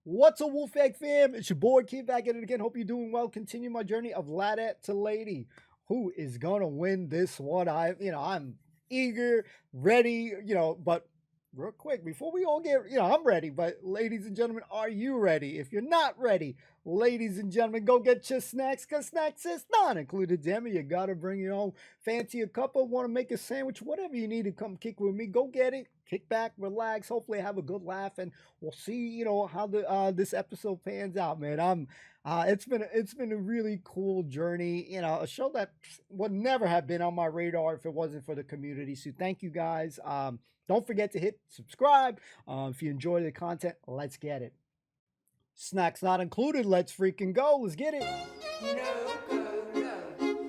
What's a Wolf Egg fam? It's your boy Kid back at it again. Hope you're doing well. Continue my journey of Ladette to Lady. Who is gonna win this one? I'm eager, ready, but real quick, before we all get, I'm ready, but ladies and gentlemen, are you ready? If you're not ready, ladies and gentlemen, go get your snacks, because snacks is not included, damn it. You gotta bring your own. Fancy a couple, want to make a sandwich, whatever you need to come kick with me, go get it. Kick back, relax, hopefully have a good laugh, and we'll see, how this episode pans out, man. It's been a really cool journey, a show that would never have been on my radar if it wasn't for the community. So thank you guys. Don't forget to hit subscribe. If you enjoy the content, let's get it. Snacks not included. Let's freaking go. Let's get it. No go, no.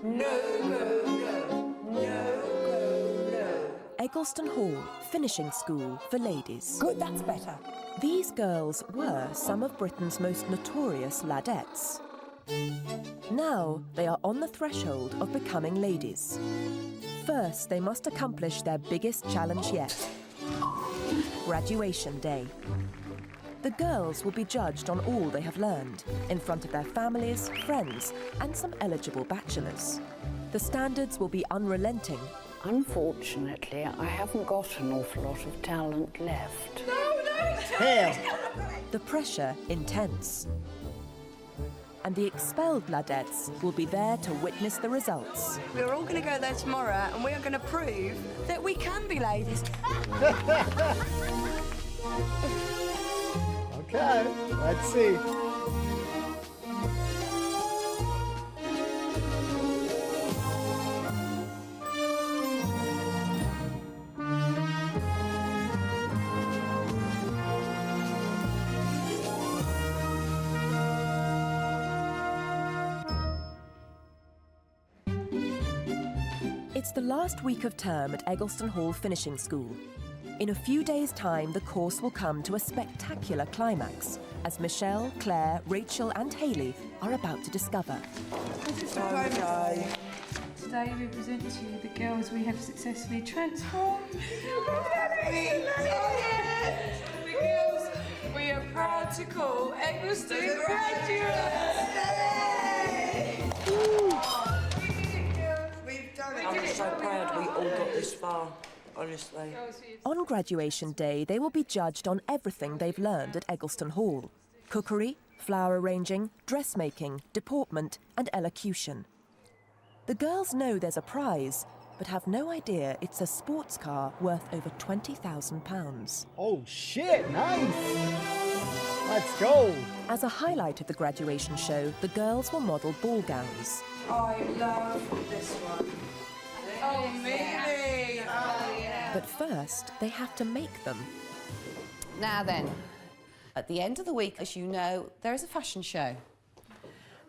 No go, no. No go, no. Eggleston Hall, finishing school for ladies. Good, that's better. These girls were some of Britain's most notorious ladettes. Now they are on the threshold of becoming ladies. First, they must accomplish their biggest challenge yet, graduation day. The girls will be judged on all they have learned, in front of their families, friends, and some eligible bachelors. The standards will be unrelenting. Unfortunately, I haven't got an awful lot of talent left. Damn. The pressure intense. And the expelled ladettes will be there to witness the results. We're all going to go there tomorrow and we are going to prove that we can be ladies. Okay, let's see. It's the last week of term at Eggleston Hall Finishing School. In a few days' time, the course will come to a spectacular climax, as Michelle, Claire, Rachel and Hayley are about to discover. Today we present to you the girls we have successfully transformed. The girls we are proud to call Eggleston graduates. I'm so proud we all got this far, honestly. On graduation day, they will be judged on everything they've learned at Eggleston Hall: cookery, flower arranging, dressmaking, deportment and elocution. The girls know there's a prize, but have no idea it's a sports car worth over £20,000. Oh shit, nice. Let's go. As a highlight of the graduation show, the girls will model ball gowns. I love this one. Oh, Mimi! Oh, yeah. But first, they have to make them. Now then, at the end of the week, as you know, there is a fashion show.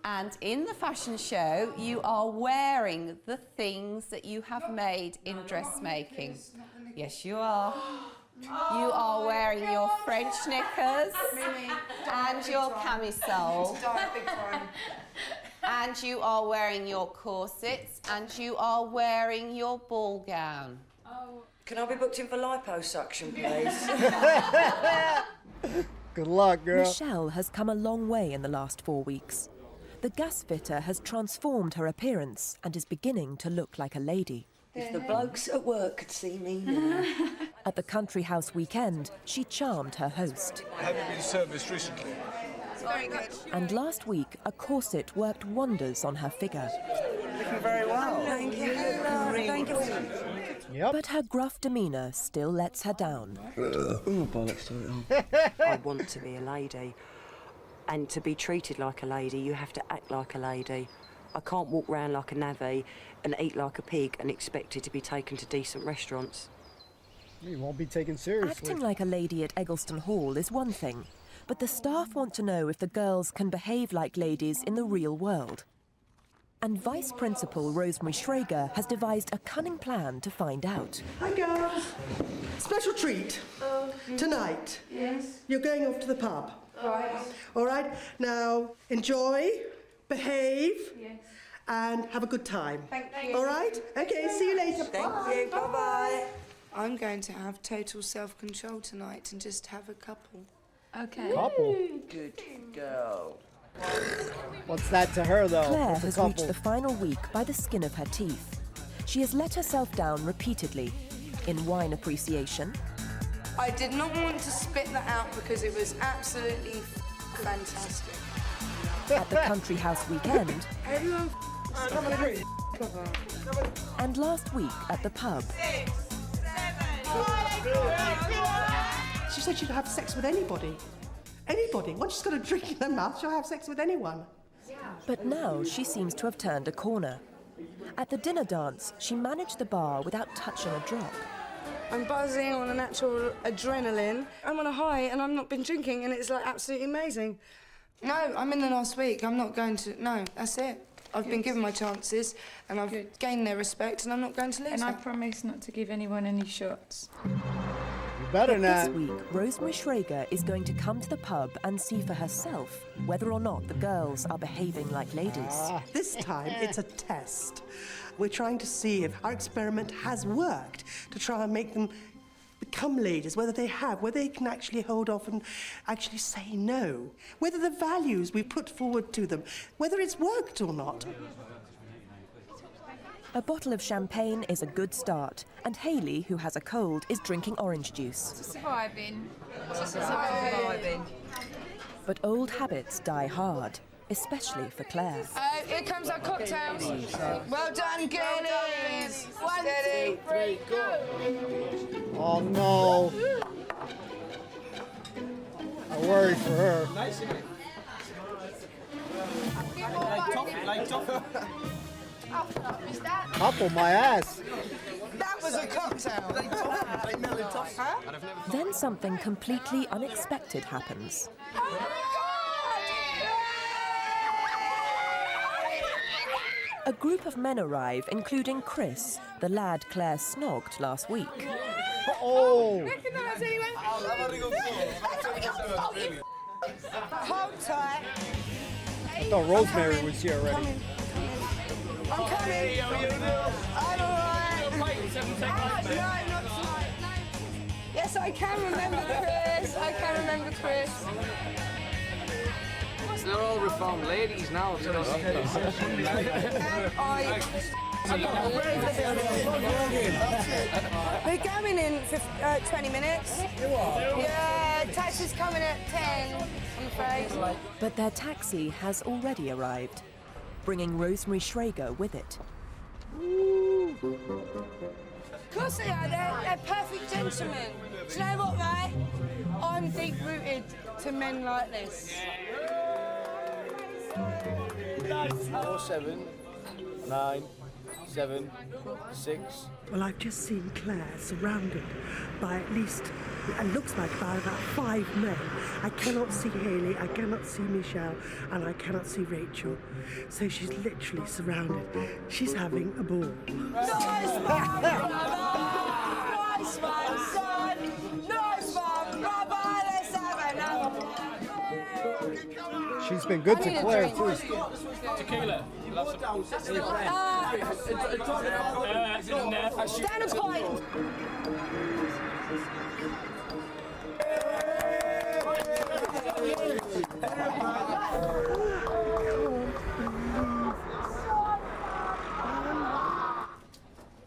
And in the fashion show, you are wearing the things that you have made in dressmaking. Yes, you are. You are wearing your French knickers and your camisole. And you are wearing your corsets and you are wearing your ball gown. Can I be booked in for liposuction, please? Good luck, girl. Michelle has come a long way in the last 4 weeks. The gasfitter has transformed her appearance and is beginning to look like a lady. If the blokes at work could see me now. At the country house weekend, she charmed her host. Have you been serviced recently? Very good. And last week, a corset worked wonders on her figure. Looking very well. Thank you. Thank you. Yep. But her gruff demeanour still lets her down. I want to be a lady. And to be treated like a lady, you have to act like a lady. I can't walk around like a navvy and eat like a pig and expect it to be taken to decent restaurants. You won't be taken seriously. Acting like a lady at Eggleston Hall is one thing, but the staff want to know if the girls can behave like ladies in the real world. And Vice Principal Rosemary Schrager has devised a cunning plan to find out. Hi girls. Special treat. Tonight. Yes. You're going off to the pub. Right. All right. Now enjoy, behave, Yes. and have a good time. Thank you. All right. Okay. See you later. Thank you. Bye-bye. I'm going to have total self-control tonight and just have a couple. Okay. Couple. Good girl. What's that to her, though? Claire It's a has couple. reached the final week by the skin of her teeth. She has let herself down repeatedly in wine appreciation, I did not want to spit that out because it was absolutely fantastic. at the country house weekend, Everyone and last week at the pub. She said she'd have sex with anybody. Anybody. Once she's got a drink in her mouth, she'll have sex with anyone. But now she seems to have turned a corner. At the dinner dance, she managed the bar without touching a drop. I'm buzzing on a natural adrenaline. I'm on a high and I've not been drinking and it's like absolutely amazing. No, I'm in the last week. I'm not going to... No, that's it. I've been given my chances and I've gained their respect and I'm not going to lose And I that. promise not to give anyone any shots. You better But not. this week, Rosemary Schrager is going to come to the pub and see for herself whether or not the girls are behaving like ladies. This time, it's a test. We're trying to see if our experiment has worked to try and make them become ladies, whether they have, whether they can actually hold off and actually say no, whether the values we put forward to them, whether it's worked or not. A bottle of champagne is a good start, and Hayley, who has a cold, is drinking orange juice. Surviving. But old habits die hard, especially for Claire. Here comes our cocktails. Well done, girlies. 1, 2, 3, go. Oh, no. I worry for her. Couple my ass. That was a cocktail. Then something completely unexpected happens. A group of men arrive, including Chris, the lad Claire snogged last week. Oh. Recognise anyone? Hold tight. I thought Rosemary was here already. I'm coming. I'm alright. No, not tonight. No. Yes, I can remember Chris. I can remember Chris. They're all reformed ladies now. So We're going in for 20 minutes. Yeah, taxi's coming at 10, I'm afraid. But their taxi has already arrived, bringing Rosemary Schrager with it. Of course they are. They're perfect gentlemen. Do you know what, right? I'm deep-rooted to men like this. 4, 7, 9, 7, 6. Well, I've just seen Claire surrounded by at least, it looks like about 5 men. I cannot see Hayley, I cannot see Michelle, and I cannot see Rachel. So she's literally surrounded. She's having a ball. Nice one, Nice one, son! Nice one, brother! Let's have another one. She's been good to Claire, too. Tequila. Stand a point!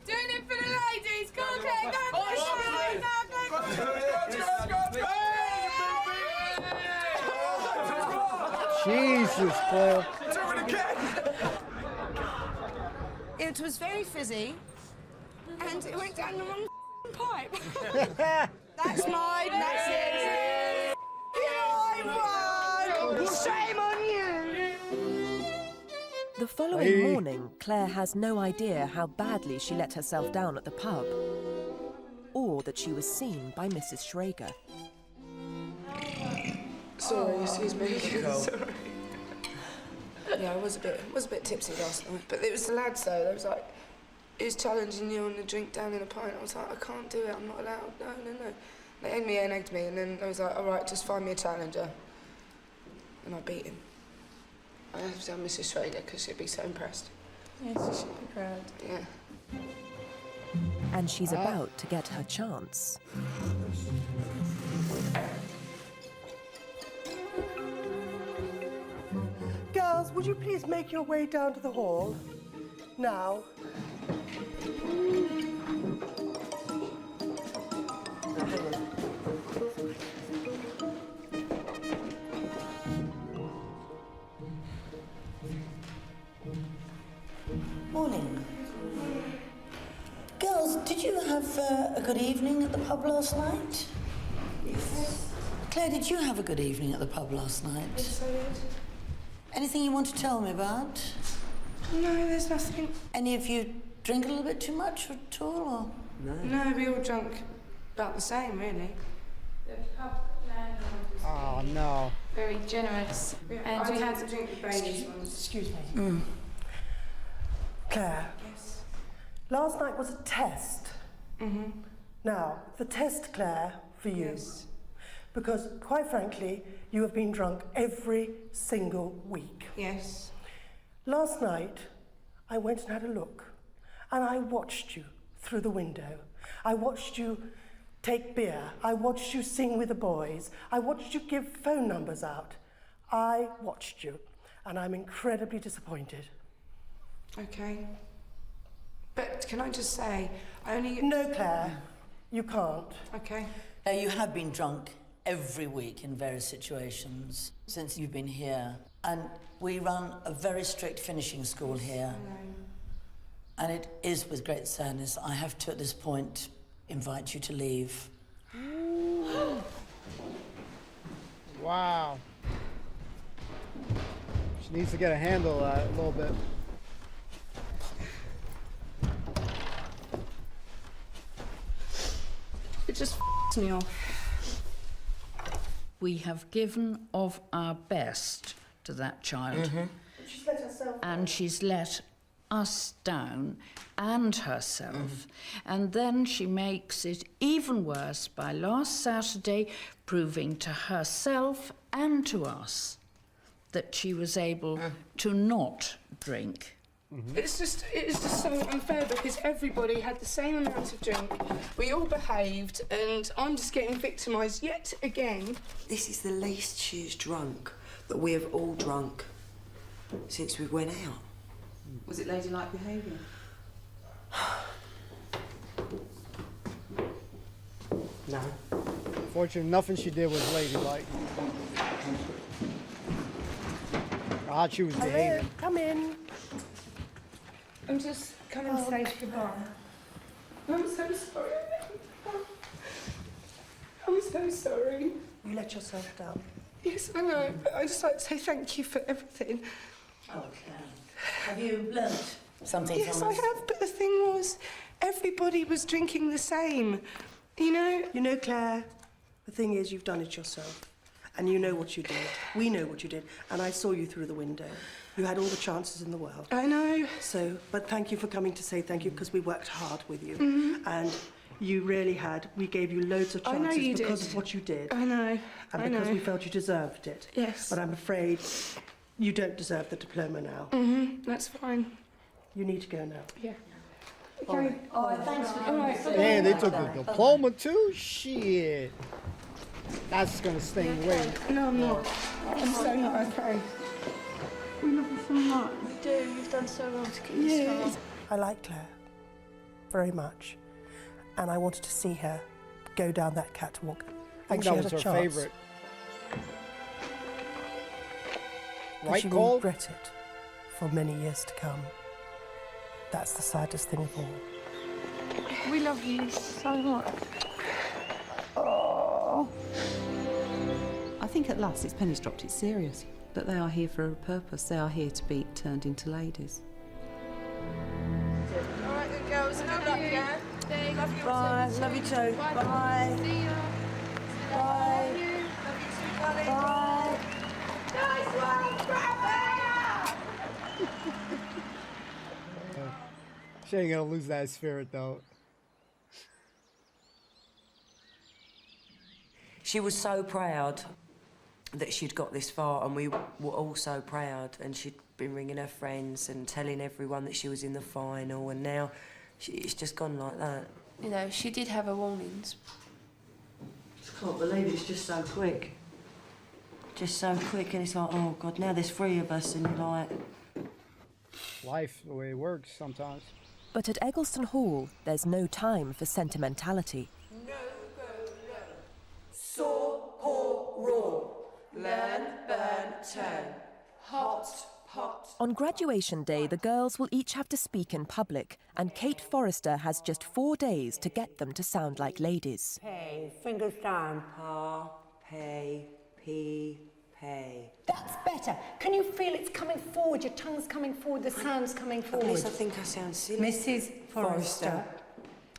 Doing it for the ladies! Go on, Claire! Go on, Jesus, Claire. It was very fizzy, and it went down the wrong pipe. That's mine, that's it. I won! Shame on you! The following morning, Claire has no idea how badly she let herself down at the pub, or that she was seen by Mrs. Schrager. Sorry, excuse me. Sorry. Yeah, I was a bit tipsy last night, but it was the lads though. They was like, he was challenging you on the drink down in a pint. I was like, I can't do it. I'm not allowed. No. They egged me and egged me, and then I was like, all right, just find me a challenger. And I beat him. I have to tell Mrs. Schrager because she'd be so impressed. Yes, you should be proud. Yeah. And she's about to get her chance. would you please make your way down to the hall? Now. Morning. Girls, did you have a good evening at the pub last night? Yes. Claire, did you have a good evening at the pub last night? Yes, I did. Anything you want to tell me about? No, there's nothing. Any of you drink a little bit too much at all, or? No, we all drunk about the same, really. The pub landlord was Oh, no. very generous. And we had to drink the Baileys ones. Excuse me. Claire. Yes. Last night was a test. Now, the test, Claire, for you. Yes. Because, quite frankly, you have been drunk every single week. Yes. Last night, I went and had a look, and I watched you through the window. I watched you take beer. I watched you sing with the boys. I watched you give phone numbers out. I watched you, and I'm incredibly disappointed. Okay. But can I just say, I only... No, Claire, you can't. Okay. You have been drunk every week in various situations since you've been here. And we run a very strict finishing school here. And it is with great sadness I have to, at this point, invite you to leave. Wow. She needs to get a handle a little bit. It just me off. We have given of our best to that child. She's let herself And she's let us down and herself. And then she makes it even worse by last Saturday proving to herself and to us that she was able to not drink. It's just so unfair because everybody had the same amount of drink. We all behaved, and I'm just getting victimised yet again. This is the least she's drunk that we have all drunk since we went out. Was it ladylike behaviour? No. Fortunately, nothing she did was ladylike. I thought she was behaving. Come in. I'm just coming to say goodbye. I'm so sorry. I'm so sorry. You let yourself down. Yes, I know, but I just like to say thank you for everything. Okay. Have you learnt something Yes, from I us? have, but the thing was, everybody was drinking the same, you know? You know, Claire, the thing is, you've done it yourself. And you know what you did. We know what you did. And I saw you through the window. You had all the chances in the world. I know. So, but thank you for coming to say thank you, because we worked hard with you. And you really had. We gave you loads of I chances know you because did. of what you did. I know. And I because know. we felt you deserved it. Yes. But I'm afraid you don't deserve the diploma now. That's fine. You need to go now. Yeah. All Okay. right. Oh, thanks for All right. And they took the diploma too? Shit. That's gonna sting way. No, I'm not. I'm so not okay. We love you so much. We do. You've done so well to keep this far. I like Claire very much. And I wanted to see her go down that catwalk. I think she that had was a her chance. favorite. And Right, she will Cole? regret it for many years to come. That's the saddest thing of all. We love you so much. I think at last it's pennies dropped, it's serious. That they are here for a purpose. They are here to be turned into ladies. All right then, girls. Good luck, yeah? Love you. Bye. Love you too. Bye. See you. Bye. Bye. Nice one, She ain't gonna lose that spirit though. She was so proud that she'd got this far, and we were all so proud, and she'd been ringing her friends and telling everyone that she was in the final, and now it's just gone like that. You know, she did have her warnings. I just can't believe it's just so quick. just so quick, and it's like, oh God, now there's 3 of us, and you're like... Life, the way it works sometimes. But at Eggleston Hall, there's no time for sentimentality. No, go, no. Saw, haw, roar. Learn, burn, turn. Hot, pot. On graduation day, the girls will each have to speak in public, and Kate Forrester has just 4 days to get them to sound like ladies. Pay, fingers down. Pa, pay, pee, pay. That's better. Can you feel it's coming forward? Your tongue's coming forward, the sound's coming forward. At least I think I sound silly. Mrs. Forrester.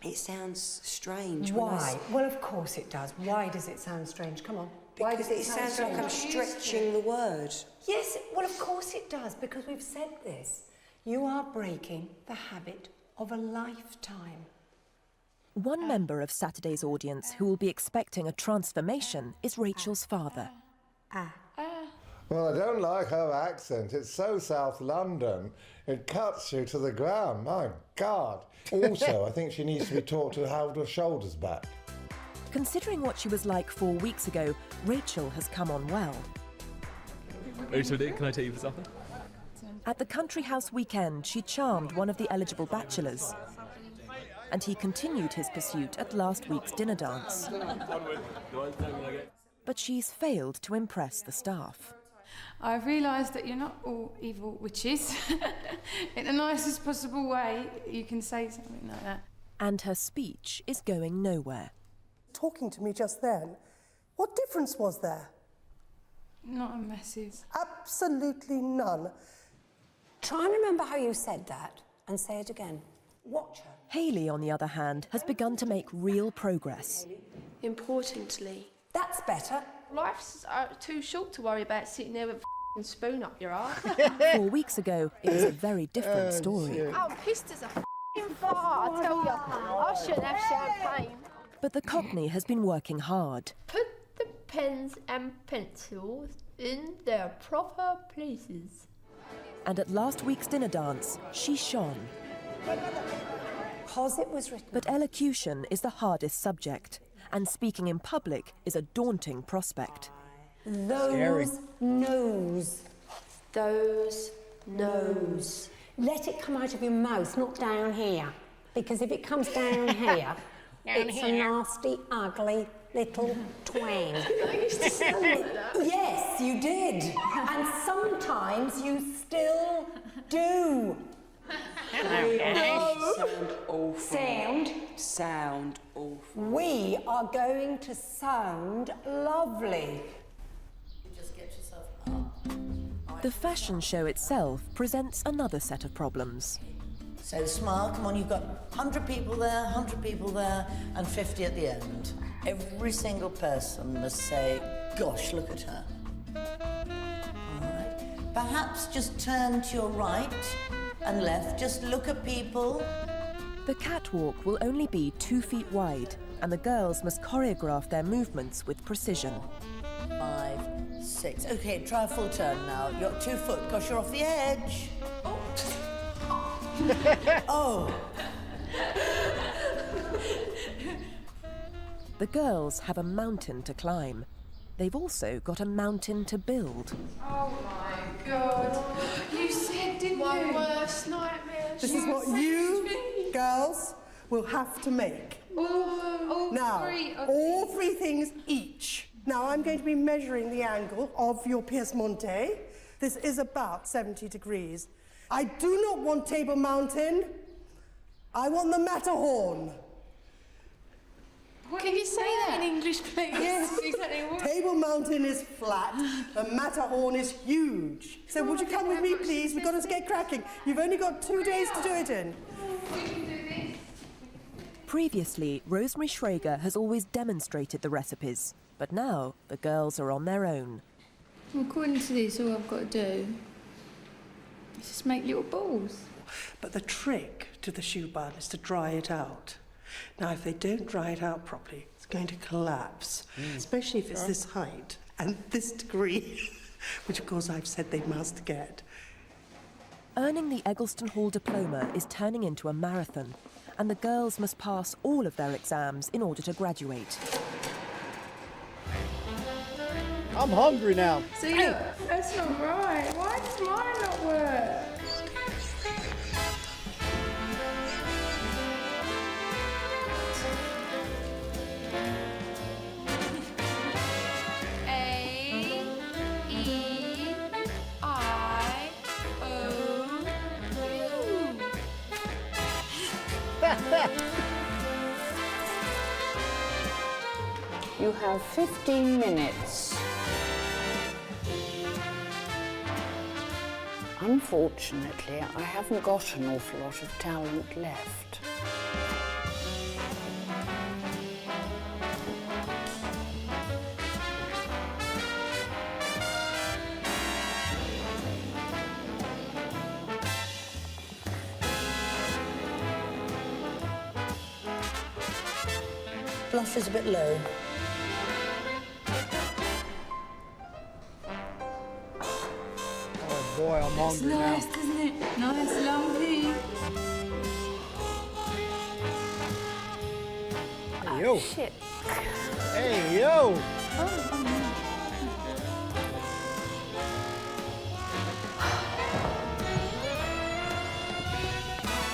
It sounds strange. Why? Well, of course it does. Why does it sound strange? Come on. Why does it sound sounds like I'm stretching the word. Yes, well, of course it does, because we've said this. You are breaking the habit of a lifetime. One member of Saturday's audience who will be expecting a transformation is Rachel's father. Well, I don't like her accent. It's so South London. It cuts you to the ground. My God. Also, I think she needs to be taught to hold her shoulders back. Considering what she was like 4 weeks ago, Rachel has come on well. Rachel, can I take you for supper? At the country house weekend, she charmed one of the eligible bachelors. And he continued his pursuit at last week's dinner dance. But she's failed to impress the staff. I've realised that you're not all evil witches. In the nicest possible way, you can say something like that. And her speech is going nowhere. Talking to me just then, what difference was there? Not a massive. Absolutely none. Try and remember how you said that and say it again. Watch her. Hayley, on the other hand, has begun to make real progress. Importantly. That's better. Life's too short to worry about sitting there with a f***ing spoon up your arse. 4 weeks ago, it was a very different story. I'm pissed as a f***ing fart, I tell you. I shouldn't have champagne. But the Cockney has been working hard. Put the pens and pencils in their proper places. And at last week's dinner dance, she shone. Because it was written. But elocution is the hardest subject, and speaking in public is a daunting prospect. Those knows. Those knows. Let it come out of your mouth, not down here. Because if it comes down here, it's a nasty, ugly little twang. I used to sound like that. Yes, you did. And sometimes you still do. Hello, guys. Sound awful. Sound awful. We are going to sound lovely. Just get yourself up. The fashion show itself presents another set of problems. So smile, come on, you've got 100 people there, 100 people there, and 50 at the end. Every single person must say, gosh, look at her. All right. Perhaps just turn to your right and left, just look at people. The catwalk will only be 2 feet wide, and the girls must choreograph their movements with precision. 5, 6. Okay, try a full turn now. You're 2 foot, gosh, you're off the edge. Oh. The girls have a mountain to climb. They've also got a mountain to build. Oh my God. You said, didn't you? My worst nightmare. This is what you girls will have to make. All now, three of all 3 things each. Now, I'm going to be measuring the angle of your pièce montée. This is about 70 degrees. I do not want Table Mountain. I want the Matterhorn. Can you say that in English, please? Yes. Exactly what? Table Mountain is flat. The Matterhorn is huge. So would you come with me, please? We've got to get cracking. You've only got 2 days to do it in. Previously, Rosemary Schrager has always demonstrated the recipes, but now the girls are on their own. Well, according to this, all I've got to do is just make little balls. But the trick to the shoe bun is to dry it out. Now, if they don't dry it out properly, it's going to collapse, especially if it's this height and this degree, which, of course, I've said they must get. Earning the Eggleston Hall diploma is turning into a marathon, and the girls must pass all of their exams in order to graduate. I'm hungry now. See, look, that's not right. Why does mine not work? You have 15 minutes. Unfortunately, I haven't got an awful lot of talent left. Blush is a bit low. Oh boy, I'm hungry now. It's nice, isn't it? Nice, lumpy. Hey, yo. Shit. Hey, yo.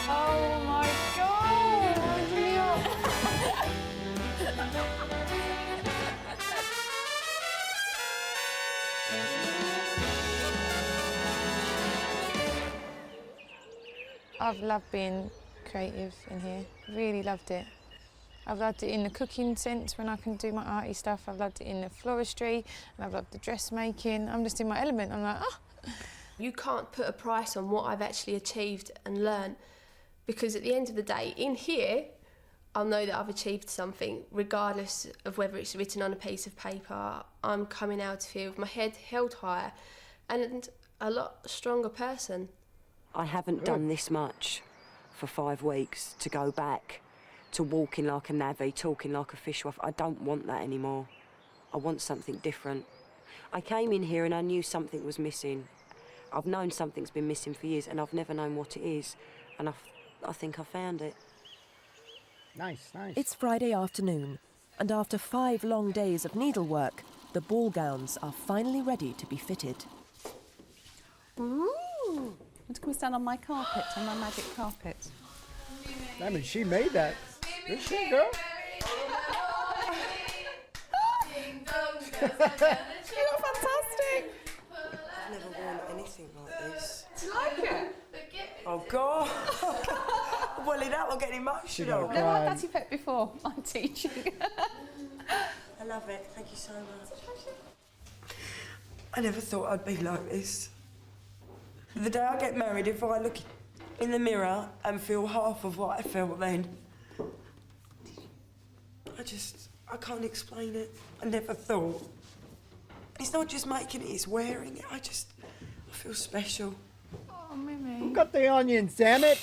Oh my God! Wind me up. I've loved being creative in here. Really loved it. I've loved it in the cooking sense when I can do my arty stuff. I've loved it in the floristry, and I've loved the dressmaking. I'm just in my element. I'm like, oh. You can't put a price on what I've actually achieved and learned, because at the end of the day, in here, I'll know that I've achieved something, regardless of whether it's written on a piece of paper. I'm coming out of here with my head held higher and a lot stronger person. I haven't done this much for 5 weeks to go back to walking like a navvy, talking like a fishwife. I don't want that anymore. I want something different. I came in here and I knew something was missing. I've known something's been missing for years and I've never known what it is. And I think I found it. Nice, nice. It's Friday afternoon, and after 5 long days of needlework, the ball gowns are finally ready to be fitted. Ooh! Want to come and stand on my carpet, on my magic carpet? I mean, she made that. Good shit, girl. You look fantastic. I've never worn anything like this. Do you like it? Oh, God. Welling up, I'm getting emotional. I've never had Batty Pet before. I'm teaching. I love it. Thank you so much. I never thought I'd be like this. The day I get married, if I look in the mirror and feel half of what I felt then, I can't explain it. I never thought. It's not just making it, it's wearing it. I feel special. Oh, Mimi. Who got the onions, damn it?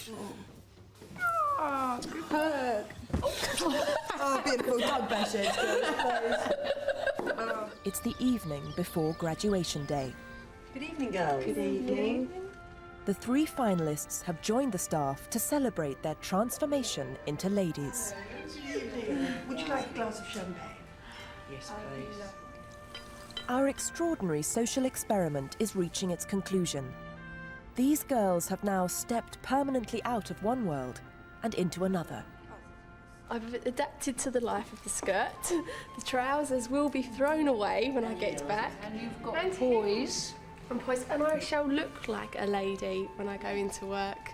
Oh, good hug. Oh, beautiful. Don't bash it, It's the evening before graduation day. Good evening, girls. Good evening. The 3 finalists have joined the staff to celebrate their transformation into ladies. Would you like a glass of champagne? Yes, please. Our extraordinary social experiment is reaching its conclusion. These girls have now stepped permanently out of one world and into another. I've adapted to the life of the skirt. The trousers will be thrown away when I get back. And you've got poise. And poise. And I shall look like a lady when I go into work.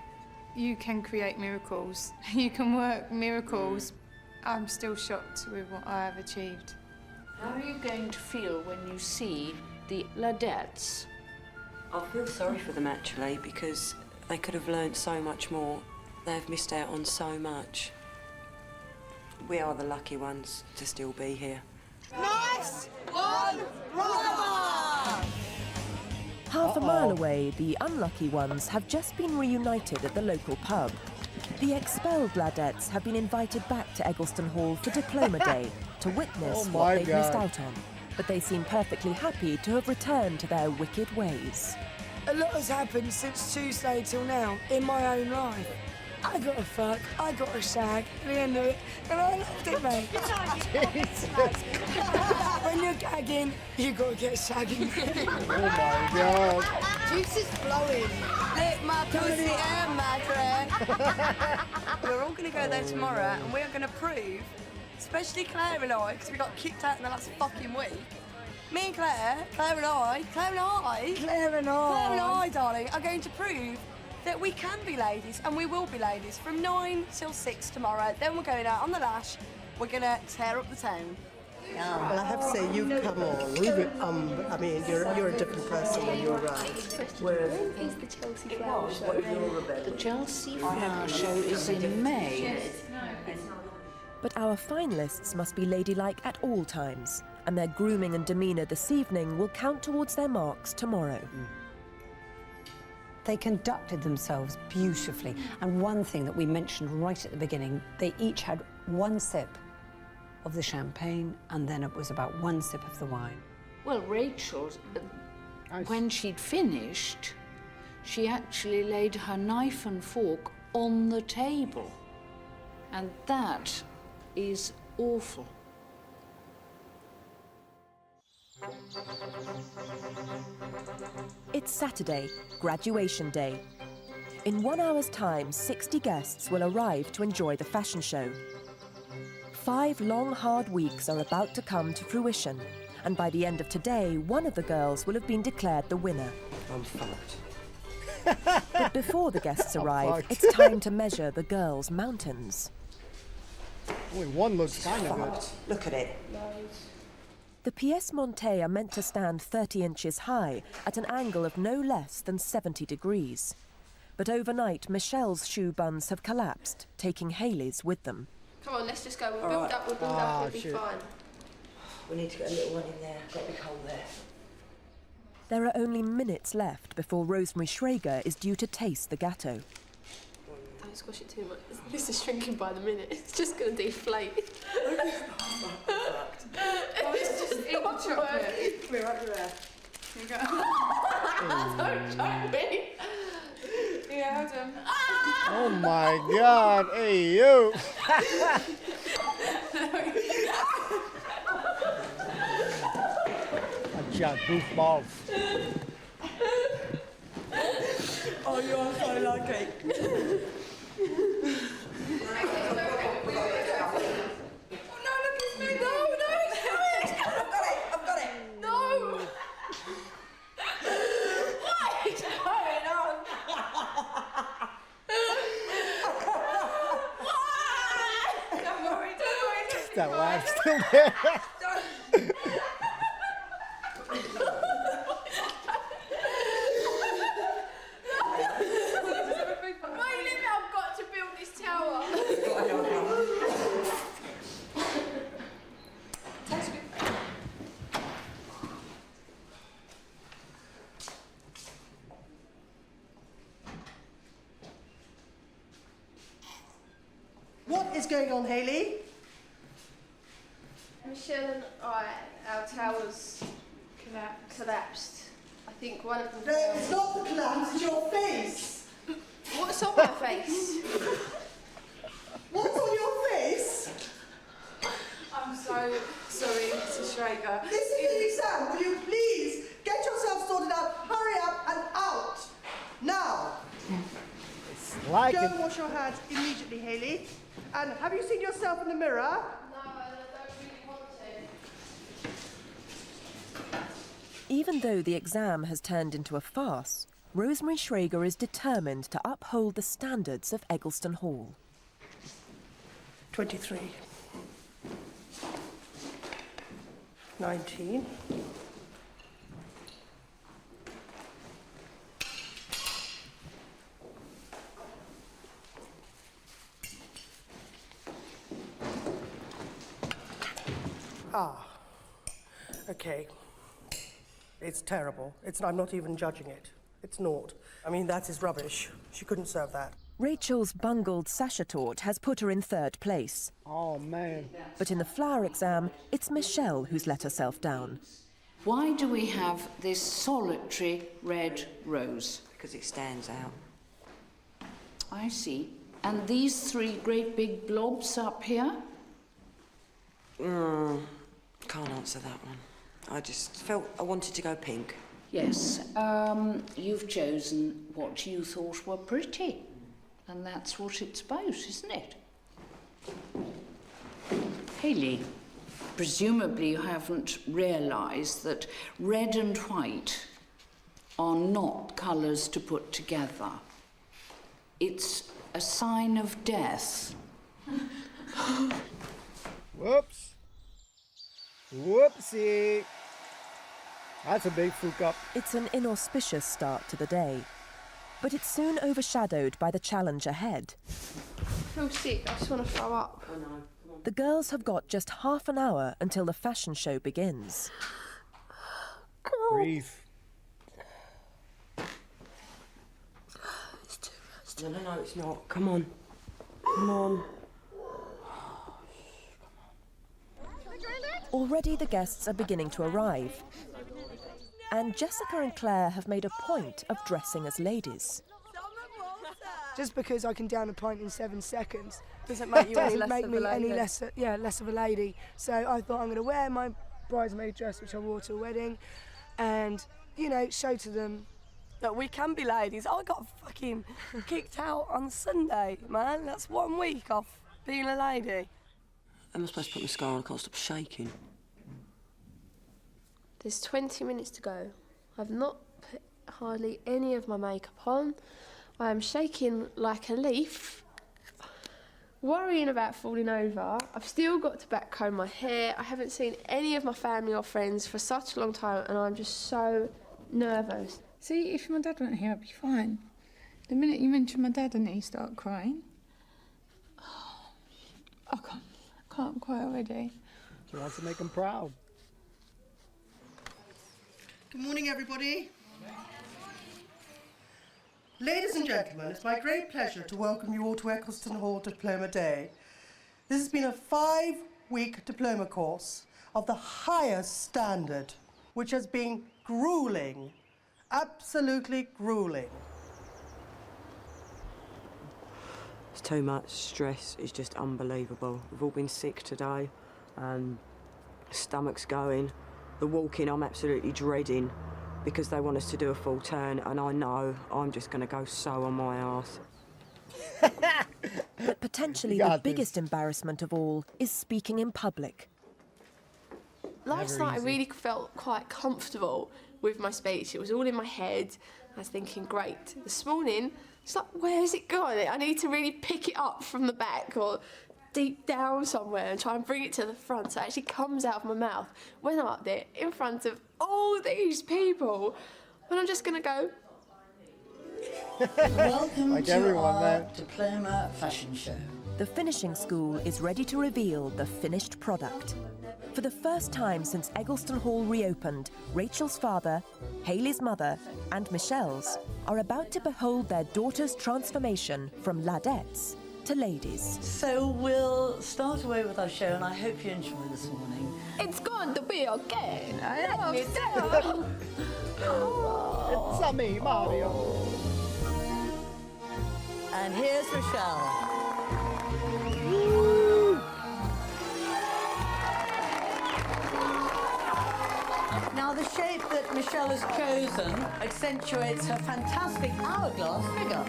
You can create miracles. You can work miracles. I'm still shocked with what I have achieved. How are you going to feel when you see the Ladettes? I feel sorry for them, actually, because they could have learnt so much more. They've missed out on so much. We are the lucky ones to still be here. Nice one, brother! Half a mile away, the unlucky ones have just been reunited at the local pub. The expelled Ladettes have been invited back to Eggleston Hall for Diploma Day to witness what they've missed out on. But they seem perfectly happy to have returned to their wicked ways. A lot has happened since Tuesday till now in my own life. I got a fuck, I got a shag, at the end of it, and I loved it, mate. When you're gagging, you gotta get shagging. Oh my God. Juice is flowing. Lick my pussy and my dress. We're all gonna go there tomorrow, and we're gonna prove, especially Claire and I, because we got kicked out in the last fucking week. Me and Claire and I, darling, are going to prove that we can be ladies, and we will be ladies from 9 till 6 tomorrow. Then we're going out on the lash. We're gonna tear up the town. Well, I have to say, you've come on. I mean, you're a different person when you're around. Whereas Is the Chelsea Flower Show? the Chelsea Flower Show is in May. But our finalists must be ladylike at all times, and their grooming and demeanour this evening will count towards their marks tomorrow. They conducted themselves beautifully. And one thing that we mentioned right at the beginning, they each had one sip of the champagne, and then it was about one sip of the wine. Well, Rachel, when she'd finished, she actually laid her knife and fork on the table. And that is awful. It's Saturday, graduation day. In 1 hour's time, 60 guests will arrive to enjoy the fashion show. 5 long, hard weeks are about to come to fruition, and by the end of today, one of the girls will have been declared the winner. I'm fucked. But before the guests arrive, it's time to measure the girls' mountains. Only one looks kind of good. Look at it. The pièces montées are meant to stand 30 inches high at an angle of no less than 70 degrees. But overnight, Michelle's shoe buns have collapsed, taking Hayley's with them. Come on, let's just go. We'll build up, we'll be fine. We need to get a little one in there. Got to be cold there. There are only minutes left before Rosemary Schrager is due to taste the gâteau. Don't squash it too much. This is shrinking by the minute. It's just going to deflate. It's just eat chocolate. We're right there. Here you go. Don't choke me. Yeah, hold on. Oh my God. Hey, you. Shot goofballs. Oh, you are so lucky. That laugh still there. I've got to build this tower. What is going on, Hayley? Michelle and I, our towers collapsed. I think one of them. No, it's not the collapse, it's your face. What's on my face? What's on your face? I'm so sorry, Mrs. Schrager. Listen to me, Sam. Will you please get yourself sorted out, hurry up and out. Now. Like Go and wash your hands immediately, Hayley. And have you seen yourself in the mirror? No, I don't really want to. Even though the exam has turned into a farce, Rosemary Schrager is determined to uphold the standards of Eggleston Hall. 23. 19. Okay. It's terrible. I'm not even judging it. It's naught. I mean, that is rubbish. She couldn't serve that. Rachel's bungled Sasha tort has put her in 3rd place. Oh, man. But in the flower exam, it's Michelle who's let herself down. Why do we have this solitary red rose? Because it stands out. I see. And these three great big blobs up here? Can't answer that one. I just felt I wanted to go pink. Yes, you've chosen what you thought were pretty. And that's what it's about, isn't it? Hayley, presumably you haven't realised that red and white are not colours to put together. It's a sign of death. Whoops. Whoopsie. That's a big fuck up. It's an inauspicious start to the day, but it's soon overshadowed by the challenge ahead. I feel sick, I just want to throw up. Oh no. The girls have got just half an hour until the fashion show begins. Breathe. It's too much. No, it's not. Come on. Come on. Already the guests are beginning to arrive. And Jessica and Claire have made a point of dressing as ladies. Just because I can down a pint in 7 seconds doesn't make me any less of a lady. So I thought I'm going to wear my bridesmaid dress, which I wore to a wedding, and, you know, show to them that we can be ladies. I got fucking kicked out on Sunday, man. That's 1 week off being a lady. Am I supposed to put mascara on? I can't stop shaking. There's 20 minutes to go. I've not put hardly any of my makeup on. I am shaking like a leaf, worrying about falling over. I've still got to back comb my hair. I haven't seen any of my family or friends for such a long time, and I'm just so nervous. See, if my dad weren't here, I'd be fine. The minute you mention my dad and he start crying, I can't cry already. She wants to make him proud. Good morning, everybody. Ladies and gentlemen, it's my great pleasure to welcome you all to Eccleston Hall Diploma Day. This has been a 5-week diploma course of the highest standard, which has been grueling, absolutely grueling. It's too much. Stress is just unbelievable. We've all been sick today, and stomach's going. The walking I'm absolutely dreading, because they want us to do a full turn, and I know I'm just going to go so on my arse. But potentially the biggest embarrassment of all is speaking in public. Last night I really felt quite comfortable with my speech. It was all in my head. I was thinking, great. This morning, it's like, where is it gone? I need to really pick it up from the back or deep down somewhere and try and bring it to the front so it actually comes out of my mouth when I'm up there in front of all these people. And I'm just going to go... Welcome like to everyone, our man. diploma fashion show. The finishing school is ready to reveal the finished product. For the first time since Eggleston Hall reopened, Rachel's father, Hayley's mother, and Michelle's are about to behold their daughter's transformation from ladettes to ladies. So we'll start away with our show, and I hope you enjoy this morning. It's going to be okay. It's a me, Mario. And here's Michelle. Now, the shape that Michelle has chosen accentuates her fantastic hourglass figure.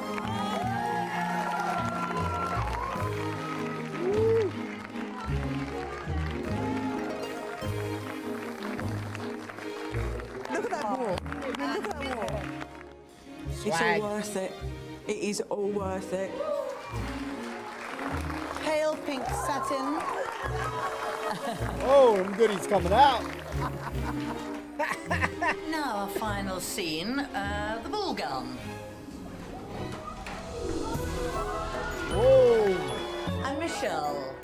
Look at that wall. Look at that wall. It's all worth it. It is all worth it. Pale pink satin. Oh, them goodies coming out. Now our final scene, the ball gown. Whoa. And Michelle.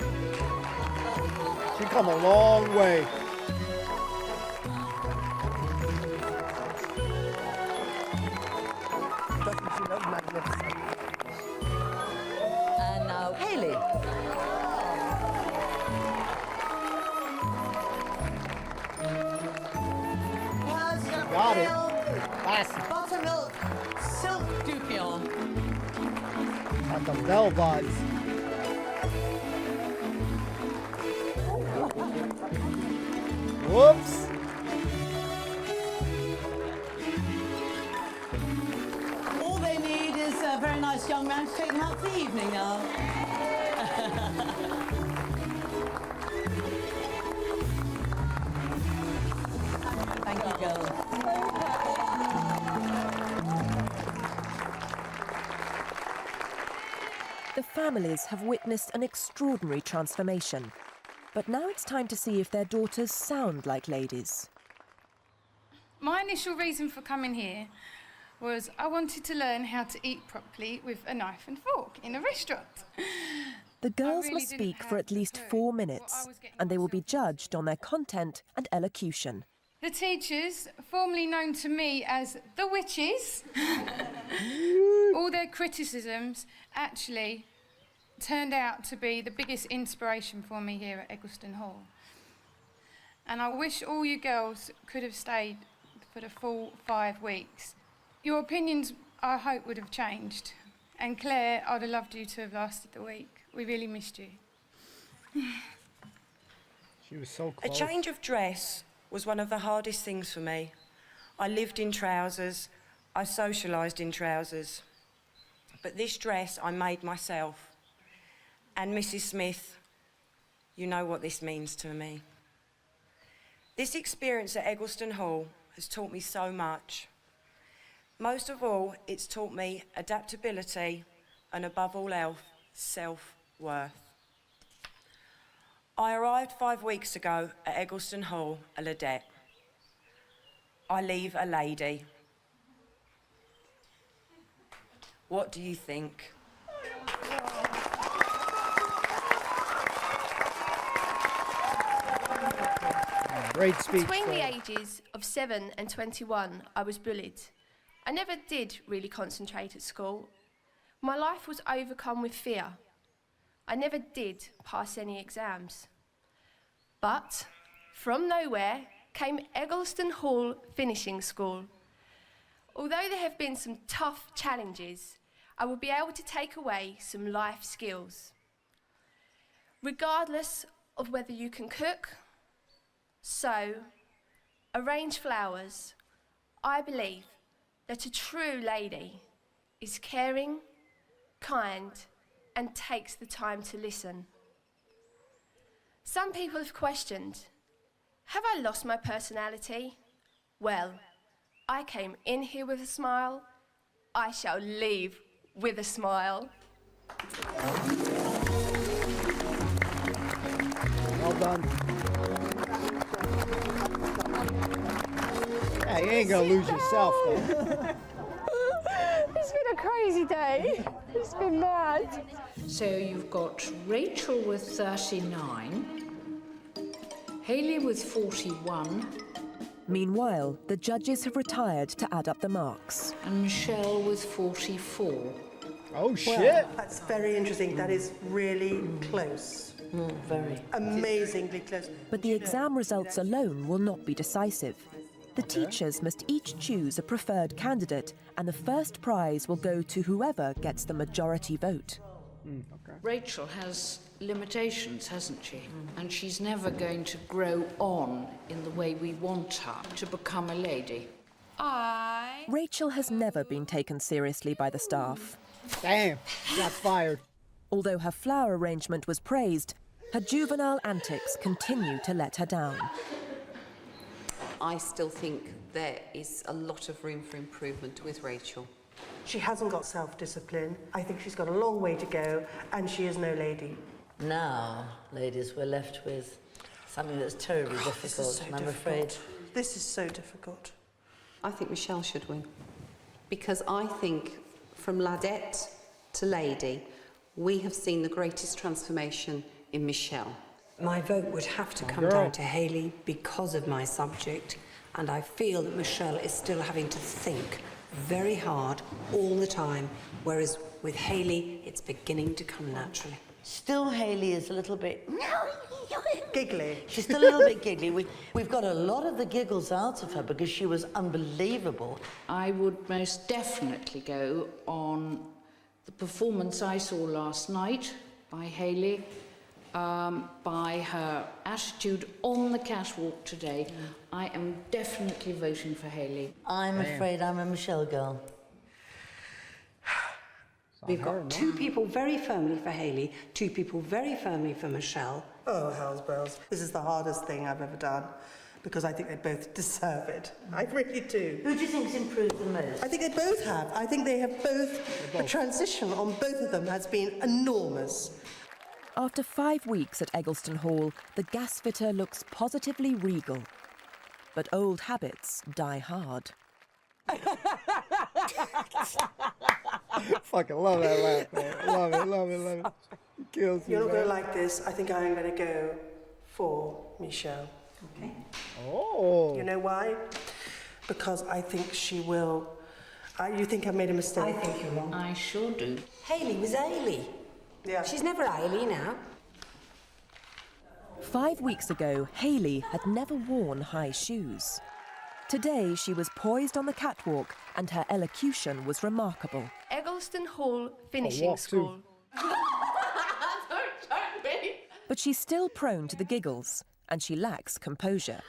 She come a long way. Doesn't she look magnificent? And now Hayley. Got it. Classic. Buttermilk silk dupion. At the Televised. Whoops. All they need is a very nice young man to take them out for the evening now. Thank you, girls. The families have witnessed an extraordinary transformation. But now it's time to see if their daughters sound like ladies. My initial reason for coming here was I wanted to learn how to eat properly with a knife and fork in a restaurant. The girls must speak for at least 4 minutes, and they will be judged on their content and elocution. The teachers, formerly known to me as the witches, all their criticisms actually turned out to be the biggest inspiration for me here at Eggleston Hall. And I wish all you girls could have stayed for the full 5 weeks. Your opinions, I hope, would have changed. And Claire, I'd have loved you to have lasted the week. We really missed you. She was so A close. change of dress was one of the hardest things for me. I lived in trousers, I socialised in trousers. But this dress I made myself. And Mrs. Smith, you know what this means to me. This experience at Eggleston Hall has taught me so much. Most of all, it's taught me adaptability and above all else, self-worth. I arrived 5 weeks ago at Eggleston Hall, a Ladette. I leave a lady. What do you think? Great speech. Between the ages of 7 and 21, I was bullied. I never did really concentrate at school. My life was overcome with fear. I never did pass any exams. But from nowhere came Eggleston Hall Finishing School. Although there have been some tough challenges, I will be able to take away some life skills. Regardless of whether you can cook, sew, arrange flowers, I believe that a true lady is caring, kind, and takes the time to listen. Some people have questioned, have I lost my personality? Well, I came in here with a smile. I shall leave with a smile. Well done. Yeah, you ain't gonna lose yourself, though. It's been a crazy day. It's been mad. So you've got Rachel with 39, Hayley with 41. Meanwhile, the judges have retired to add up the marks. And Michelle with 44. Oh, shit. Well, that's very interesting. That is really close. Very. Amazingly close. But the exam results alone will not be decisive. The teachers must each choose a preferred candidate, and the first prize will go to whoever gets the majority vote. Rachel has limitations, hasn't she? And she's never going to grow on in the way we want her to become a lady. Rachel has never been taken seriously by the staff. Damn, got fired. Although her flower arrangement was praised, her juvenile antics continue to let her down. I still think there is a lot of room for improvement with Rachel. She hasn't got self-discipline. I think she's got a long way to go, and she is no lady. Now, ladies, we're left with something that's terribly difficult, and I'm afraid... This is so difficult. I think Michelle should win. Because I think from Ladette to lady, we have seen the greatest transformation in Michelle. My vote would have to come down to Hayley because of my subject, and I feel that Michelle is still having to think very hard all the time, whereas with Hayley, it's beginning to come naturally. Still, Hayley is a little bit... Giggly. She's still a little bit giggly. We've got a lot of the giggles out of her because she was unbelievable. I would most definitely go on The performance I saw last night by Hayley, by her attitude on the catwalk today, I am definitely voting for Hayley. I'm afraid I'm a Michelle girl. We've got 2 people very firmly for Hayley, 2 people very firmly for Michelle. Oh, hell's bells. This is the hardest thing I've ever done, because I think they both deserve it. I really do. Who do you think's improved the most? I think they both have. I think they have both. The transition on both of them has been enormous. After 5 weeks at Eggleston Hall, the gasfitter looks positively regal. But old habits die hard. Fucking love that laugh, man. Love it, love it, love it. It kills me, You're not going man. to like this. I think I'm going to go for Michelle. Okay. Oh. You know why? Because I think she will... you think I've made a mistake? I think you're wrong. I sure do. Hayley was Hayley. Yeah. She's never Hayley now. 5 weeks ago, Hayley had never worn high shoes. Today, she was poised on the catwalk and her elocution was remarkable. Eggleston Hall Finishing School. Don't joke me. But she's still prone to the giggles and she lacks composure.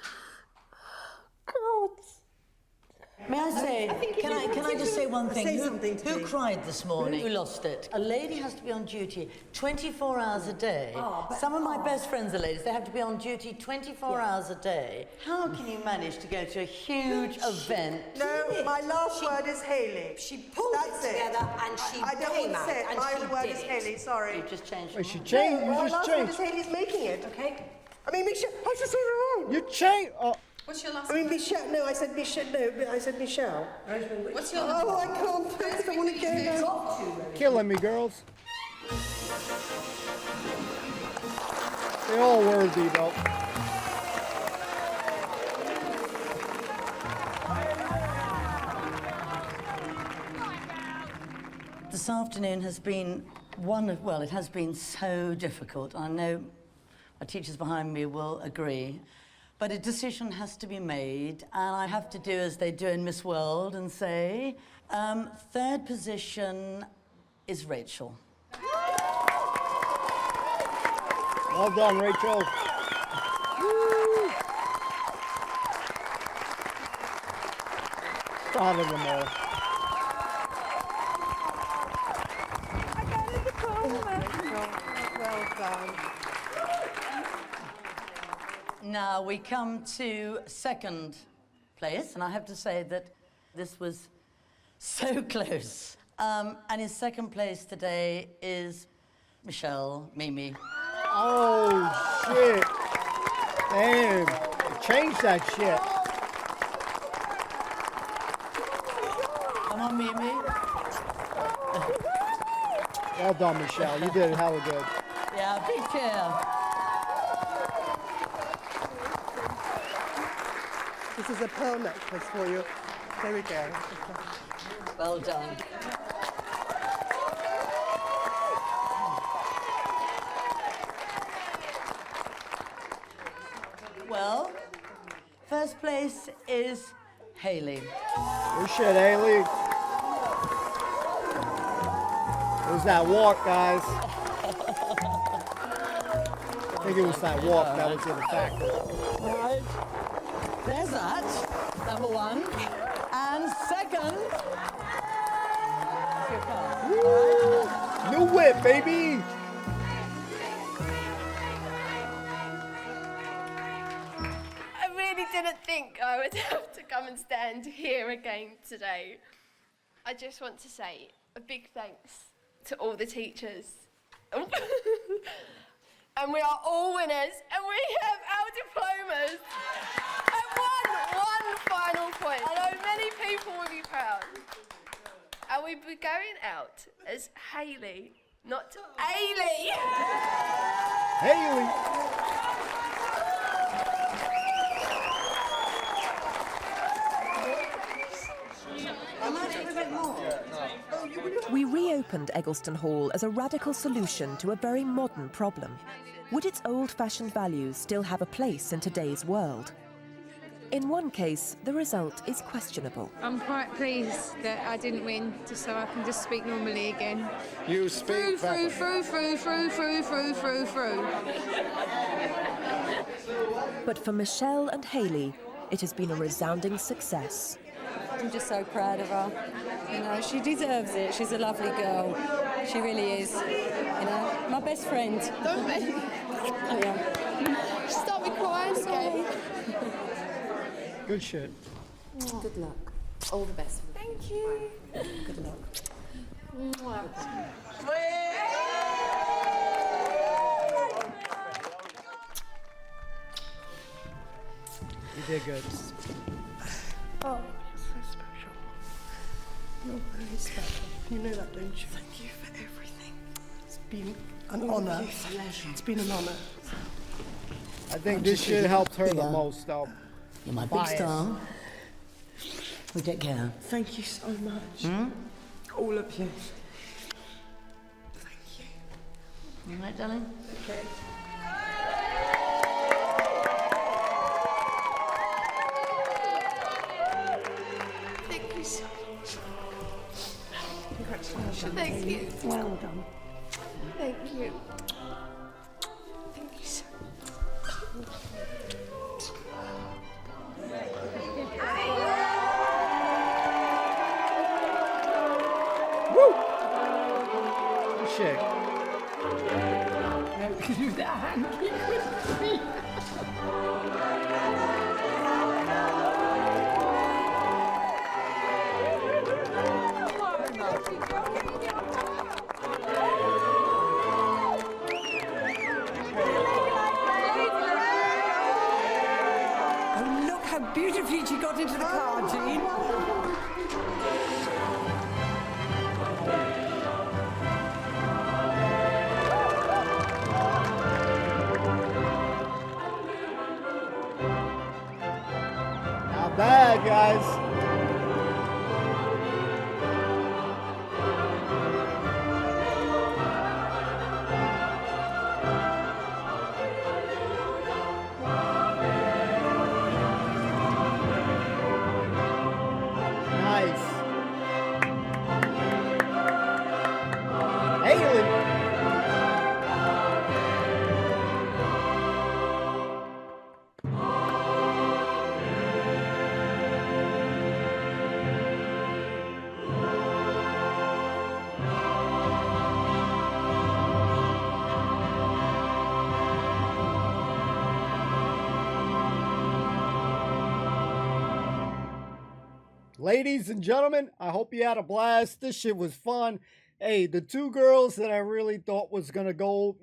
May I say, can I just say one thing? Say something to Who me. cried this morning? Who lost it? A lady has to be on duty 24 hours a day. Some of my best friends are ladies. They have to be on duty 24 hours a day. How can you manage to go to a huge event? No, my last word is Hayley. She pulled That's it together and she I don't came want to say out it. and My she word did is it. Hayley, sorry. You've just changed. Wait, she changed? No, You my just last word changed? is Hayley's making it. Okay. I mean, Michelle, I just said it wrong. You changed? Oh. What's your last I mean, Michelle, no, I said Michelle, no, I said Michelle. What's your Oh, I can't, I don't want to go now. Killing me, girls. They're all worthy, though. This afternoon has been it has been so difficult. I know my teachers behind me will agree. But a decision has to be made, and I have to do as they do in Miss World and say, 3rd position is Rachel. Well done, Rachel. Woo. Proud of them all. Well done. Now we come to 2nd place, and I have to say that this was so close. And in 2nd place today is Michelle, Mimi. Oh, shit. Damn. Change that shit. Come on, Mimi. Well done, Michelle. You did it hella good. Yeah, big cheer. This is a pearl necklace for you. There we go. Well done. Well, 1st place is Hayley. Good shit, Hayley. It was that walk, guys. I think it was that walk that was the factor. Right. There's that, number 1. And 2nd... Woo! New whip, baby! I really didn't think I would have to come and stand here again today. I just want to say a big thanks to all the teachers. And we are all winners, and we have our diplomas. And one final point. I know many people will be proud. And we'll be going out as Hayley, not Ailey. Hayley. We reopened Eggleston Hall as a radical solution to a very modern problem. Would its old-fashioned values still have a place in today's world? In one case, the result is questionable. I'm quite pleased that I didn't win, just so I can just speak normally again. You speak through. But for Michelle and Hayley, it has been a resounding success. I'm just so proud of her. You know, she deserves it. She's a lovely girl. She really is. You know, my best friend. Don't be. Oh, yeah. Stop me crying, Skate. Good shit. Good luck. All the best. Thank you. Good luck. You did good. Oh, so special. You're very special. You know that, don't you? Thank you for everything. It's been an honour. It's been an honour. I think this shit helped her the most, though. You're my big star. We take care. Thank you so much. All of you. Thank you. You all right, darling? Okay. Thank you so much. Congratulations. Thank you. Well done. Thank you. Thank you so much. Woo! Good shit. Do that hanky with me. Oh, look how beautifully she got into the car, Jean. Not bad, guys. Nice. Haley. Ladies and gentlemen, I hope you had a blast. This shit was fun. Hey, the two girls that I really thought was going to go,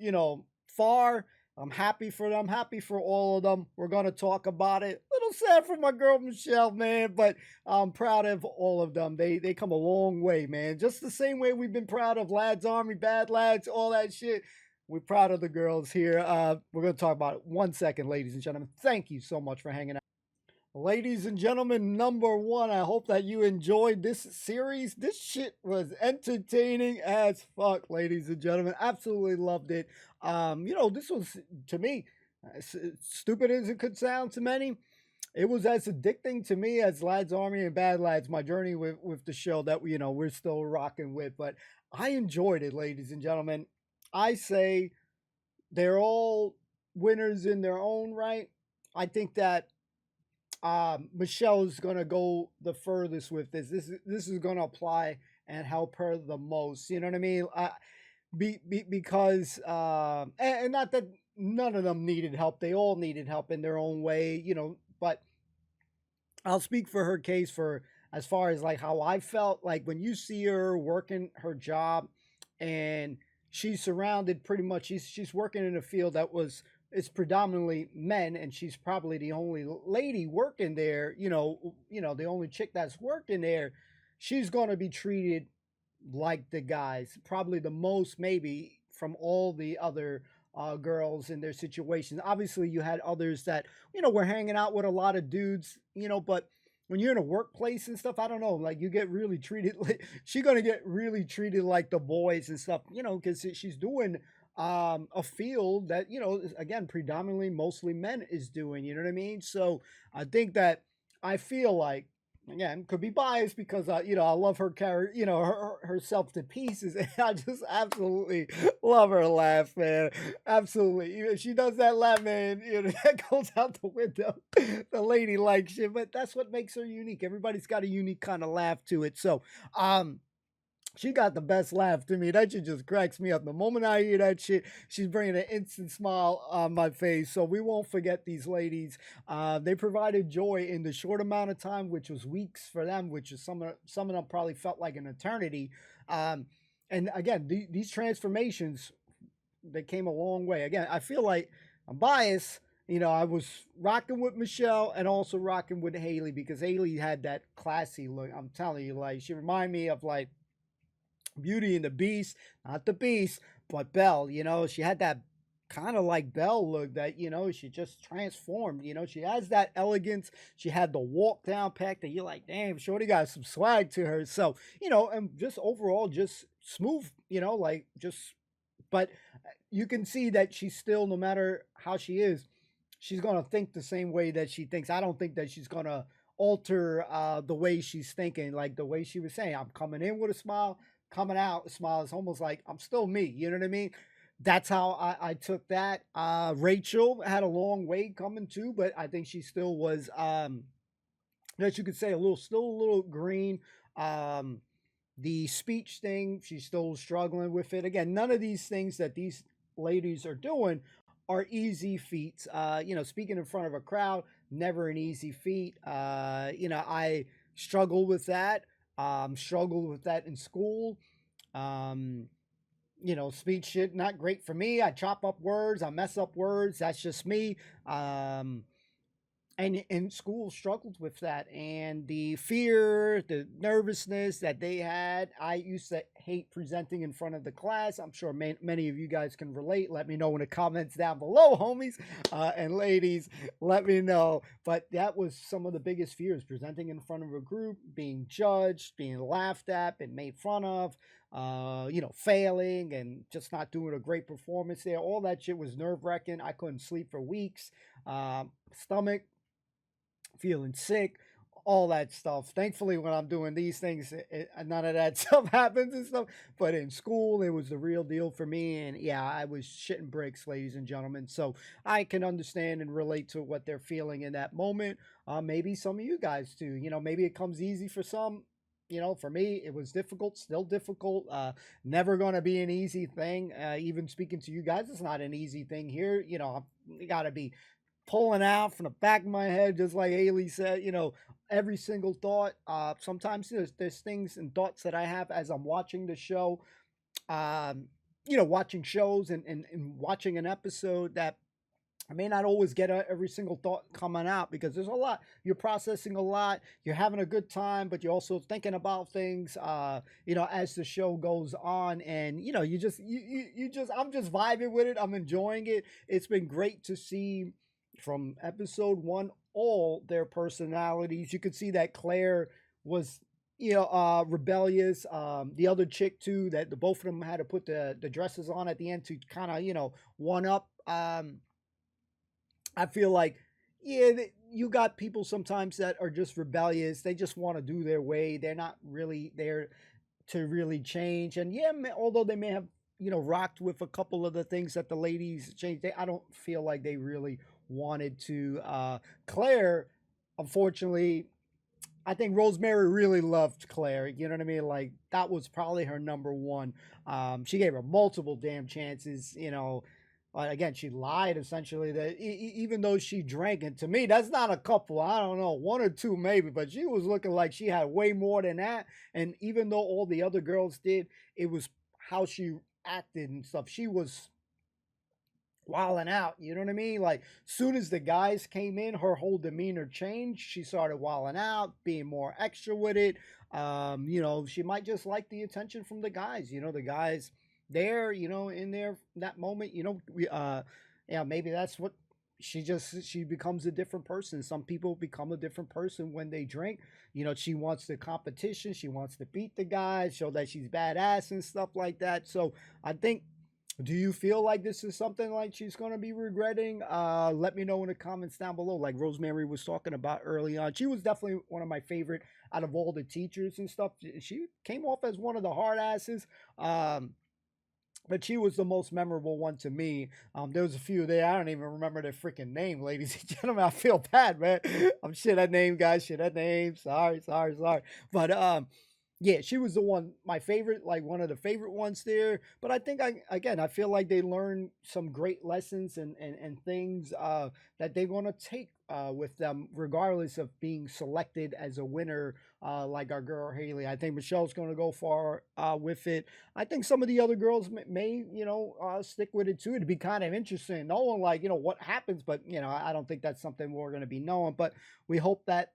far, I'm happy for them. Happy for all of them. We're going to talk about it. A little sad for my girl Michelle, man, but I'm proud of all of them. They come a long way, man. Just the same way we've been proud of Lads Army, Bad Lads, all that shit. We're proud of the girls here. We're going to talk about it 1 second, ladies and gentlemen. Thank you so much for hanging out. Ladies and gentlemen, number one, I hope that you enjoyed this series. This shit was entertaining as fuck, ladies and gentlemen. Absolutely loved it. This was, to me, as stupid as it could sound to many, it was as addicting to me as Lads Army and Bad Lads, my journey with the show that, we're still rocking with. But I enjoyed it, ladies and gentlemen. I say they're all winners in their own right. I think that Michelle's going to go the furthest with this. This is going to apply and help her the most. You know what I mean? Because and not that none of them needed help. They all needed help in their own way, but I'll speak for her case for as far as like how I felt like when you see her working her job and she's surrounded pretty much, she's working in a field that it's predominantly men, and she's probably the only lady working there, the only chick that's working there. She's going to be treated like the guys, probably the most maybe from all the other girls in their situations. Obviously, you had others that, were hanging out with a lot of dudes, but when you're in a workplace and stuff, I don't know, like you get really treated, she's going to get really treated like the boys and stuff, because she's doing a field that, you know, again, predominantly mostly men is doing, you know what I mean? So I think that I feel like, again, could be biased because, you know, I love her character, you know, herself to pieces. And I just absolutely love her laugh, man. Absolutely. Even she does that laugh, man, you know, that goes out the window. The lady likes it, but that's what makes her unique. Everybody's got a unique kind of laugh to it. So, she got the best laugh to me. That shit just cracks me up. The moment I hear that shit, she's bringing an instant smile on my face. So we won't forget these ladies. They provided joy in the short amount of time, which was weeks for them, which is some of them probably felt like an eternity. And again, these transformations, they came a long way. Again, I feel like I'm biased. You know, I was rocking with Michelle and also rocking with Haley because Haley had that classy look. I'm telling you, like, she reminded me of like Beauty and the Beast, not the Beast, but Belle. You know, she had that kind of like Belle look that, you know, she just transformed. You know, she has that elegance. She had the walk down pack that you're like, damn, shorty got some swag to her. So, you know, and just overall, just smooth, you know, like just, but you can see that she's still, no matter how she is, she's going to think the same way that she thinks. I don't think that she's going to alter the way she's thinking, like the way she was saying, I'm coming in with a smile, coming out a smile. Is almost like I'm still me, you know what I mean? That's how I took that. Rachel had a long way coming too, but I think she still was, as you could say, still a little green. The speech thing, she's still struggling with it. Again, none of these things that these ladies are doing are easy feats. You know, speaking in front of a crowd, never an easy feat. You know, I struggle with that. Struggled with that in school. You know, speech shit, not great for me. I chop up words, I mess up words. That's just me. And in school struggled with that, and the fear, the nervousness that they had. I used to hate presenting in front of the class. I'm sure many of you guys can relate. Let me know in the comments down below, homies and ladies. Let me know. But that was some of the biggest fears: presenting in front of a group, being judged, being laughed at, and made fun of. You know, failing and just not doing a great performance there. All that shit was nerve-wracking. I couldn't sleep for weeks. Stomach, feeling sick, all that stuff. Thankfully, when I'm doing these things, none of that stuff happens and stuff. But in school, it was the real deal for me. And yeah, I was shitting bricks, ladies and gentlemen. So I can understand and relate to what they're feeling in that moment. Maybe some of you guys too. You know, maybe it comes easy for some. You know, for me, it was difficult, still difficult. Never going to be an easy thing. Even speaking to you guys, it's not an easy thing here. You know, you got to be pulling out from the back of my head, just like Haley said, you know, every single thought. Sometimes there's things and thoughts that I have as I'm watching the show, you know, watching shows and watching an episode that I may not always get every single thought coming out because there's a lot. You're processing a lot. You're having a good time, but you're also thinking about things, you know, as the show goes on. And, you know, I'm just vibing with it. I'm enjoying it. It's been great to see from episode 1 all their personalities. You could see that Claire was, you know, rebellious. The other chick too, that the both of them had to put the dresses on at the end to kind of, you know, one up. I feel like, yeah, you got people sometimes that are just rebellious. They just want to do their way. They're not really there to really change. And yeah, although they may have, you know, rocked with a couple of the things that the ladies changed, I don't feel like they really wanted to. Claire, unfortunately, I think Rosemary really loved Claire. You know what I mean? Like, that was probably her number one. She gave her multiple damn chances, you know. Again, she lied essentially that even though she drank, and to me, that's not a couple. I don't know, 1 or 2 maybe, but she was looking like she had way more than that. And even though all the other girls did, it was how she acted and stuff. She was wilding out, you know what I mean? Like, soon as the guys came in, her whole demeanor changed. She started wilding out, being more extra with it. You know, she might just like the attention from the guys. You know, the guys there, you know, in there that moment, you know, yeah, maybe that's what she becomes a different person. Some people become a different person when they drink. You know, she wants the competition, she wants to beat the guys, show that she's badass and stuff like that. So I think Do you feel like this is something like she's going to be regretting? Let me know in the comments down below. Like Rosemary was talking about early on. She was definitely one of my favorite out of all the teachers and stuff. She came off as one of the hard asses. But she was the most memorable one to me. There was a few there. I don't even remember their freaking name, ladies and gentlemen. I feel bad, man. I'm shit at name, guys. Shit at name. Sorry. But yeah, she was the one, my favorite, like one of the favorite ones there. But I think, I feel like they learned some great lessons and things that they're going to take with them, regardless of being selected as a winner, like our girl Haley. I think Michelle's going to go far with it. I think some of the other girls may stick with it too. It'd be kind of interesting. No one like, what happens, but, I don't think that's something we're going to be knowing. But we hope that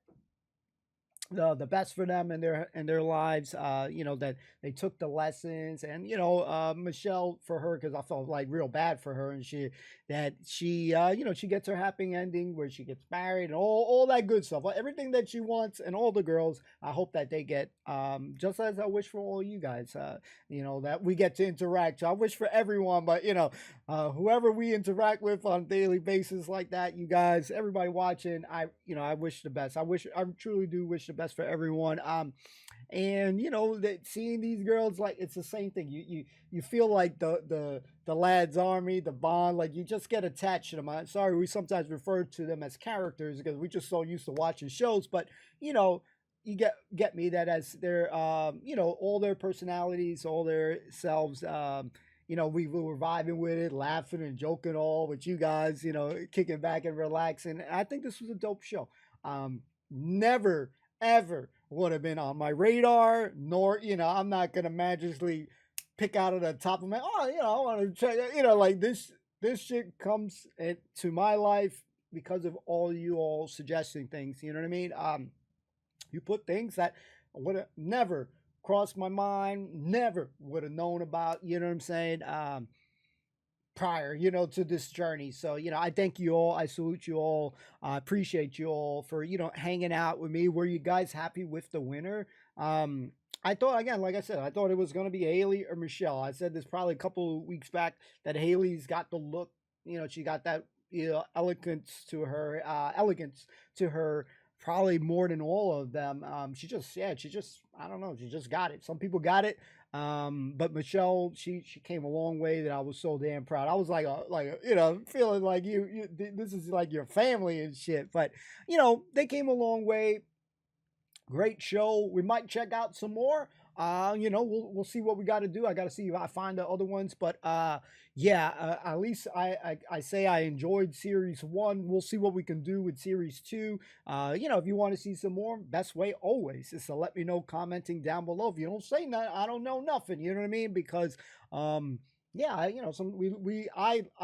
the best for them in their lives, that they took the lessons, and Michelle, for her, because I felt like real bad for her, and she gets her happy ending where she gets married and all that good stuff, everything that she wants, and all the girls, I hope that they get, just as I wish for all you guys, that we get to interact. So I wish for everyone, but whoever we interact with on a daily basis like that, you guys, everybody watching, I wish the best. I truly do wish the best for everyone. And that seeing these girls, like, it's the same thing. You feel like the lads army, the bond, like you just get attached to them. I'm sorry, we sometimes refer to them as characters because we just so used to watching shows, but you get me, that as their all their personalities, all their selves, we were vibing with it, laughing and joking all with you guys, kicking back and relaxing. I think this was a dope show. Never ever would have been on my radar, nor, I'm not going to magically pick out of the top of my, I want to check, like this shit comes into my life because of all you all suggesting things, you know what I mean? You put things that would have never crossed my mind, never would have known about, you know what I'm saying? Prior, to this journey. So, I thank you all. I salute you all. I appreciate you all for, hanging out with me. Were you guys happy with the winner? I thought, again, like I said, I thought it was going to be Haley or Michelle. I said this probably a couple of weeks back that Haley's got the look, she got that, elegance to her, probably more than all of them. She just, I don't know, she just got it. Some people got it. But Michelle, she came a long way that I was so damn proud. I was like, feeling like you this is like your family and shit. But, they came a long way. Great show. We might check out some more. We'll see what we got to do. I got to see if I find the other ones. But, at least I say I enjoyed series 1. We'll see what we can do with series 2. If you want to see some more, best way always is to let me know commenting down below. If you don't say nothing, I don't know nothing. You know what I mean? Because, I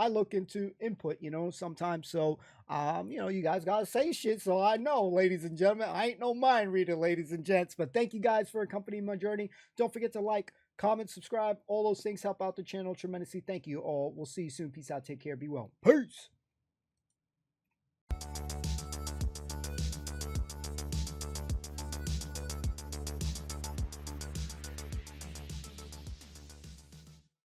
look into input, sometimes. So, you guys got to say shit. So I know, ladies and gentlemen, I ain't no mind reader, ladies and gents. But thank you guys for accompanying my journey. Don't forget to like, comment, subscribe. All those things help out the channel tremendously. Thank you all. We'll see you soon. Peace out. Take care. Be well. Peace.